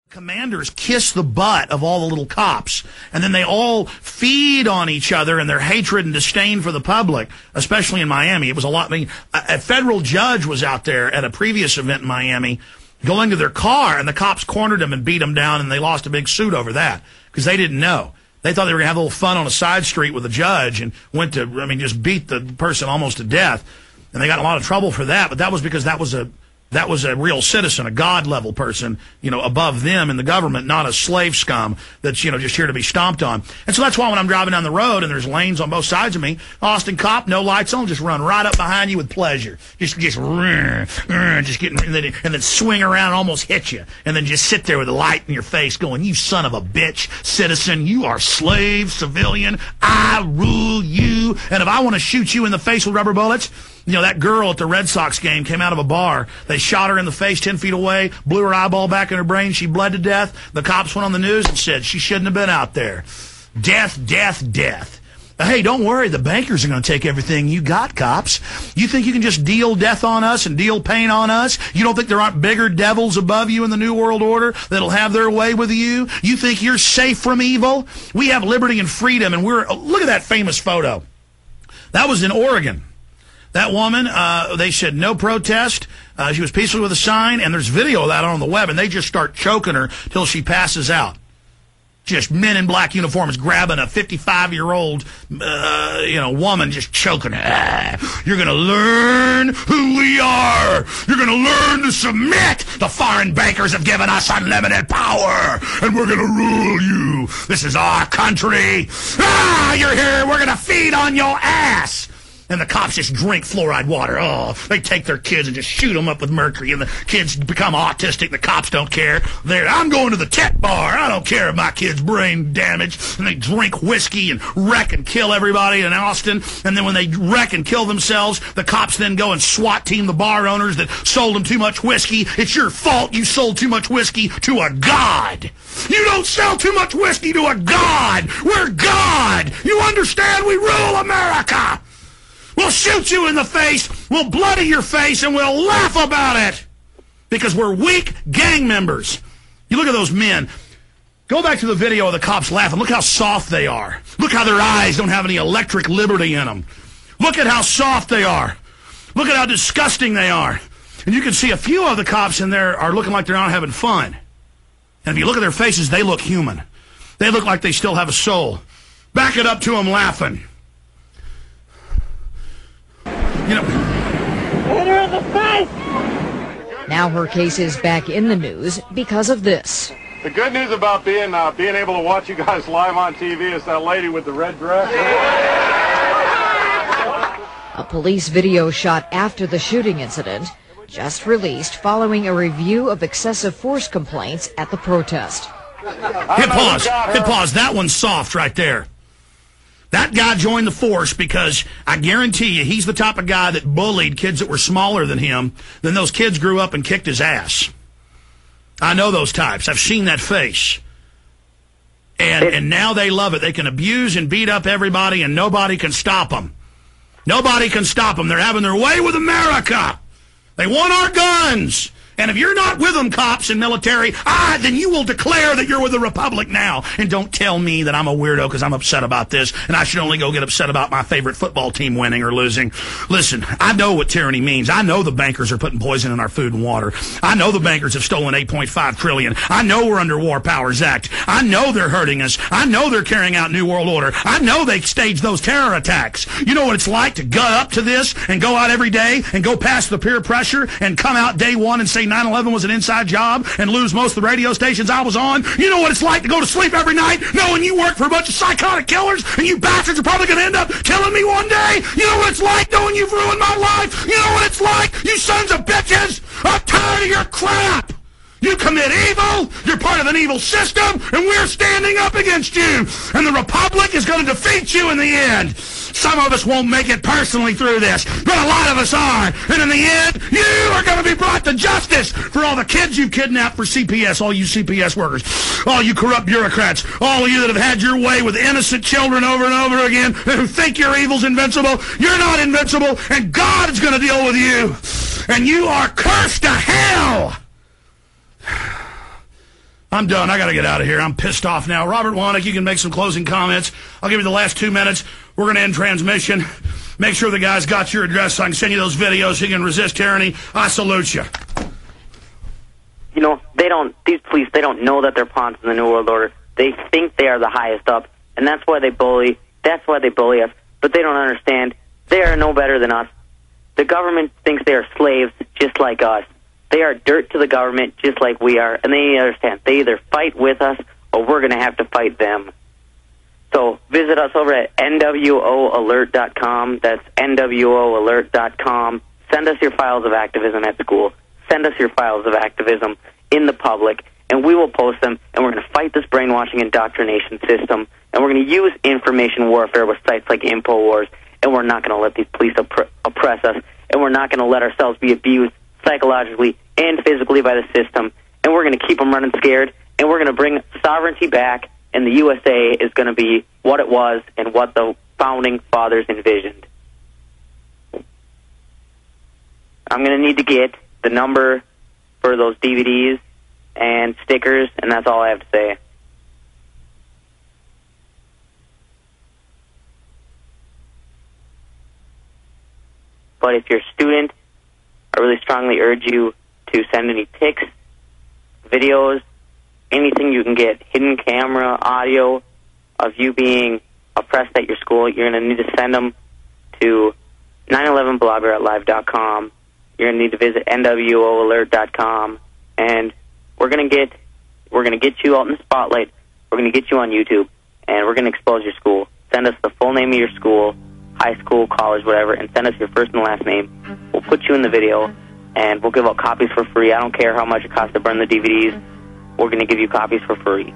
Commanders kiss the butt of all the little cops, and then they all feed on each other and their hatred and disdain for the public, especially in Miami. It was a lot. I mean, a federal judge was out there at a previous event in Miami going to their car, and the cops cornered him and beat him down, and they lost a big suit over that because they didn't know. They thought they were going to have a little fun on a side street with a judge and went to, just beat the person almost to death. And they got in a lot of trouble for that, but that was because that was a real citizen, a God-level person, above them in the government, not a slave scum that's, just here to be stomped on. And so that's why when I'm driving down the road and there's lanes on both sides of me, Austin cop, no lights on, just run right up behind you with pleasure. Just get, and then swing around and almost hit you. And then just sit there with a light in your face going, you son of a bitch, citizen, you are slave, civilian, I rule you. And if I want to shoot you in the face with rubber bullets, that girl at the Red Sox game came out of a bar. They shot her in the face 10 feet away, blew her eyeball back in her brain. She bled to death. The cops went on the news and said she shouldn't have been out there. Death, death, death. Hey, don't worry. The bankers are going to take everything you got, cops. You think you can just deal death on us and deal pain on us? You don't think there aren't bigger devils above you in the New World Order that'll have their way with you? You think you're safe from evil? We have liberty and freedom, and look at that famous photo. That was in Oregon. That woman, they said no protest. She was peaceful with a sign, and there's video of that on the web, and they just start choking her till she passes out. Just men in black uniforms grabbing a 55-year-old, woman, just choking her. You're going to learn who we are. You're going to learn to submit. The foreign bankers have given us unlimited power, and we're going to rule you. This is our country. You're here. We're going to feed on your ass. And the cops just drink fluoride water. Oh, they take their kids and just shoot them up with mercury, and the kids become autistic. The cops don't care. I'm going to the tech bar. I don't care if my kid's brain damaged. And they drink whiskey and wreck and kill everybody in Austin. And then when they wreck and kill themselves, the cops then go and SWAT team the bar owners that sold them too much whiskey. It's your fault you sold too much whiskey to a god. You don't sell too much whiskey to a god. We're God. You understand? We rule America. We'll shoot you in the face, we'll bloody your face, and we'll laugh about it because we're weak gang members. You look at those men. Go back to the video of the cops laughing. Look how soft they are. Look how their eyes don't have any electric liberty in them. Look at how soft they are. Look at how disgusting they are. And you can see a few of the cops in there are looking like they're not having fun. And if you look at their faces, they look human. They look like they still have a soul. Back it up to them laughing. Hit her in the face! Now her case is back in the news because of this. The good news about being able to watch you guys live on TV is that lady with the red dress. A police video shot after the shooting incident, just released following a review of excessive force complaints at the protest. Hit pause. Hit pause. That one's soft right there. That guy joined the force because I guarantee you he's the type of guy that bullied kids that were smaller than him. Then those kids grew up and kicked his ass. I know those types. I've seen that face. And now they love it. They can abuse and beat up everybody, and nobody can stop them. Nobody can stop them. They're having their way with America. They want our guns. And if you're not with them, cops and military, then you will declare that you're with the Republic now. And don't tell me that I'm a weirdo because I'm upset about this, and I should only go get upset about my favorite football team winning or losing. Listen, I know what tyranny means. I know the bankers are putting poison in our food and water. I know the bankers have stolen $8.5 trillion. I know we're under War Powers Act. I know they're hurting us. I know they're carrying out New World Order. I know they staged those terror attacks. You know what it's like to gut up to this and go out every day and go past the peer pressure and come out day one and say 9/11 was an inside job and lose most of the radio stations I was on. You know what it's like to go to sleep every night knowing you work for a bunch of psychotic killers and you bastards are probably going to end up killing me one day. You know what it's like knowing you've ruined my life. You know what it's like, you sons of bitches. I'm tired of your crap. You commit evil, you're part of an evil system, and we're standing up against you. And the Republic is going to defeat you in the end. Some of us won't make it personally through this, but a lot of us are. And in the end, you are going to be brought to justice for all the kids you kidnapped for CPS, all you CPS workers, all you corrupt bureaucrats, all of you that have had your way with innocent children over and over again, who think your evil's invincible. You're not invincible, and God is going to deal with you. And you are cursed to hell. I'm done. I got to get out of here. I'm pissed off now. Robert Wannick, you can make some closing comments. I'll give you the last 2 minutes. We're going to end transmission. Make sure the guy's got your address so I can send you those videos. He can resist tyranny. I salute you. You know, these police, they don't know that they're pawns in the New World Order. They think they are the highest up, and that's why they bully us. But they don't understand. They are no better than us. The government thinks they are slaves just like us. They are dirt to the government just like we are, and they understand. They either fight with us or we're going to have to fight them. So visit us over at nwOalert.com. That's nwOalert.com. Send us your files of activism at school. Send us your files of activism in the public, and we will post them, and we're going to fight this brainwashing indoctrination system, and we're going to use information warfare with sites like InfoWars, and we're not going to let these police oppress us, and we're not going to let ourselves be abused psychologically and physically by the system, and we're going to keep them running scared, and we're going to bring sovereignty back, and the USA is going to be what it was and what the founding fathers envisioned. I'm going to need to get the number for those DVDs and stickers, and that's all I have to say. But if you're a student, I really strongly urge you to send any pics, videos, anything you can get, hidden camera, audio of you being oppressed at your school. You're going to need to send them to 911blogger@live.com. You're going to need to visit nwOalert.com, and we're going to get you out in the spotlight. We're going to get you on YouTube, and we're going to expose your school. Send us the full name of your school, high school, college, whatever, and send us your first and last name. We'll put you in the video, and we'll give out copies for free. I don't care how much it costs to burn the DVDs. We're going to give you copies for free.